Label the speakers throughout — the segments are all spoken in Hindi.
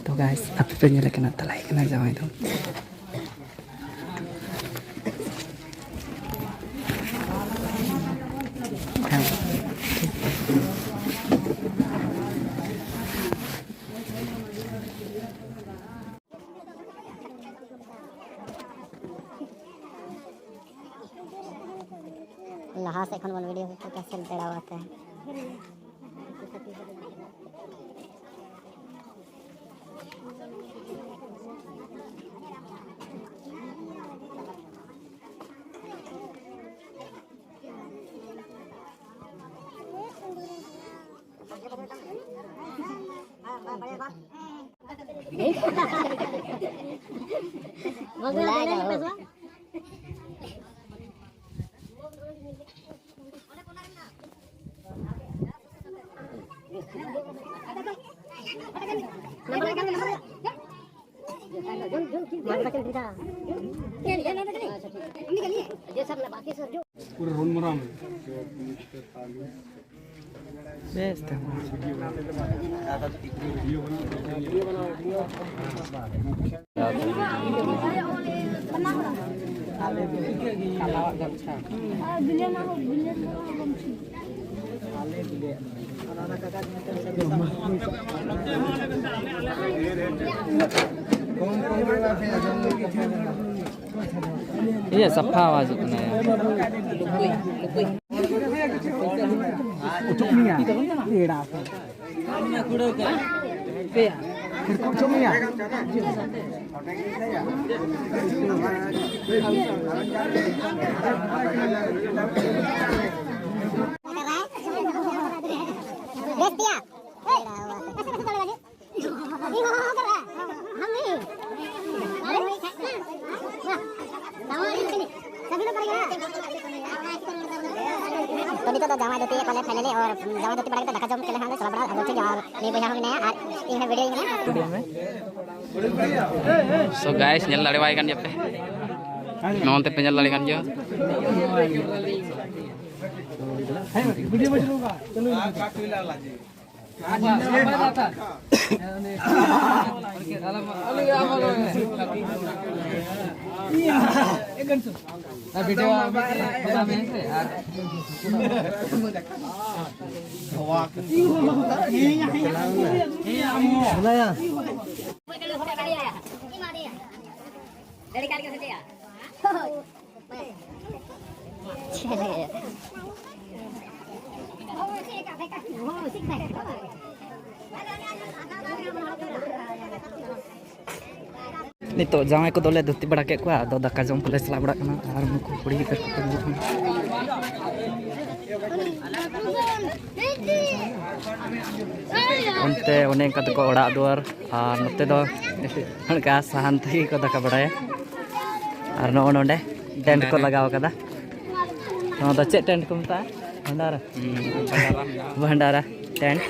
Speaker 1: तो गाइस अब पे nyala kena talai kena jawai itu.
Speaker 2: Last एक वीडियो तो कैसे बड़ा होता है। Iya sapa wajib na ya. Ucuk ni ya. Tera. Ini kuda ke? Pe ya. Ucuk ni ya.
Speaker 3: Bestia. तो नितो तो जामा दोती कॉलेज फाइनली और जामा दोती पड़ा के धक्का जम के ले हां चला बड़ा अब ठीक और नहीं भैया हम नया और इन वीडियो में
Speaker 1: So guys nyel lari wae kan jape. Nonte pe nyel lari kan jo.
Speaker 4: Video में चलूंगा चलो
Speaker 1: Nito jangan ikut oleh duti bड़ा के कुआ दो दक्का जम पुलिस ला बड़ा कना आर मुको पुड़ी के onte one ka ko oड़ा दुआर आर नते दो हनका साहन थई को दका बड़ाया आर नो नोंडे टेंट को लगाव कदा नो द चे टेंट को मता भंडारा भंडारा टेंट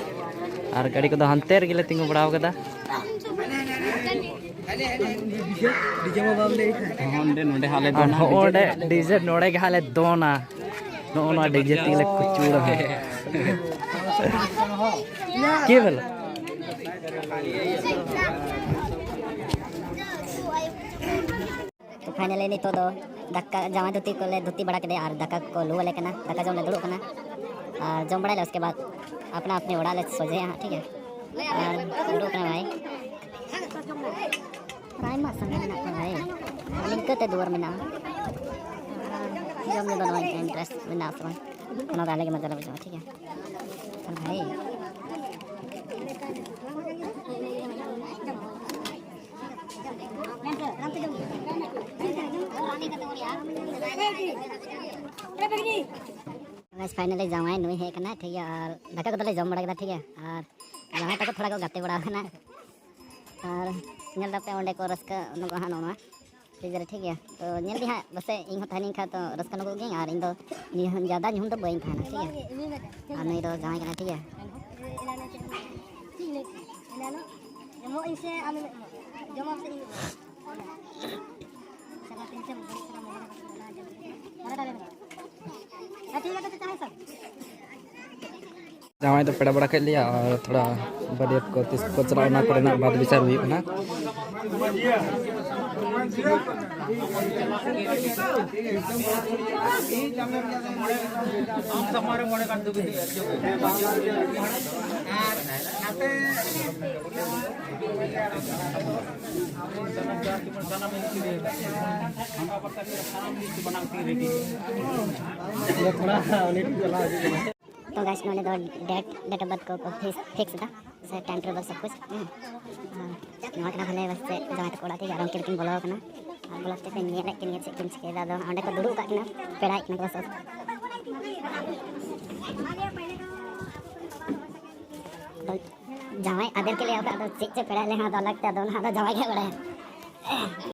Speaker 1: आर गाड़ी को दो हंते रे तिंगु बड़ाव कदा डीजे में बाम ले होंडे नोडे हाले दोना होंडे डीजे नोडे के हाले दोना नो नो डीजे तिले कुचूड़ा है के भेल
Speaker 2: तो फाइनली नितो दो धक्का जामा धोती को ले धोती बड़ा के दे और धक्का को लू वाले कना धक्का जम ले दुड़ो कना और जम बड़ा ले उसके बाद अपना अपने उड़ा ले सोजे यहां ठीक है और दुड़ो कना भाई प्राइमा संगे ना भाई लिंक ते दूर में ना जम ले दोनों इंटरेस्ट में ना सब कना डाले के मतलब जो ठीक है भाई बस फाइनली जमाई नुई है करना ठीक है और दाका को तो जम बड़ा ठीक है और जमाई तक थोड़ा को गाते बड़ा करना और नेल दापे ओंडे को रस्का नुको हां नोना फ्रीजर ठीक है तो नेल दी हां बस इन हो थानी खा तो रस्का नुको गे और इन दो नि ज्यादा नुम तो बइन थाना ठीक है और नहीं तो जमाई करना ठीक है जमो इसे आम जमो से सब तीन से
Speaker 1: जमाई तो पेड़ा बड़ा कर लिया और थोड़ा बरियत को तिस को चलाना करना बात विचार हुई ना
Speaker 2: तो गाइस मैंने तो डेट ऑफ बर्थ को फिक्स था से टाइम टेबल सब कुछ नवा कना भले बस से जमा तो कोड़ा थी आराम के लेकिन बोला कना और बोला ते निया ले के निया से किन से दादा अंडे को दुडू का कना पेड़ा कना बस जमाई आदर के लिए अब तो चिक से पेड़ा ले हां तो लगता दोनों हां तो जमाई के बड़े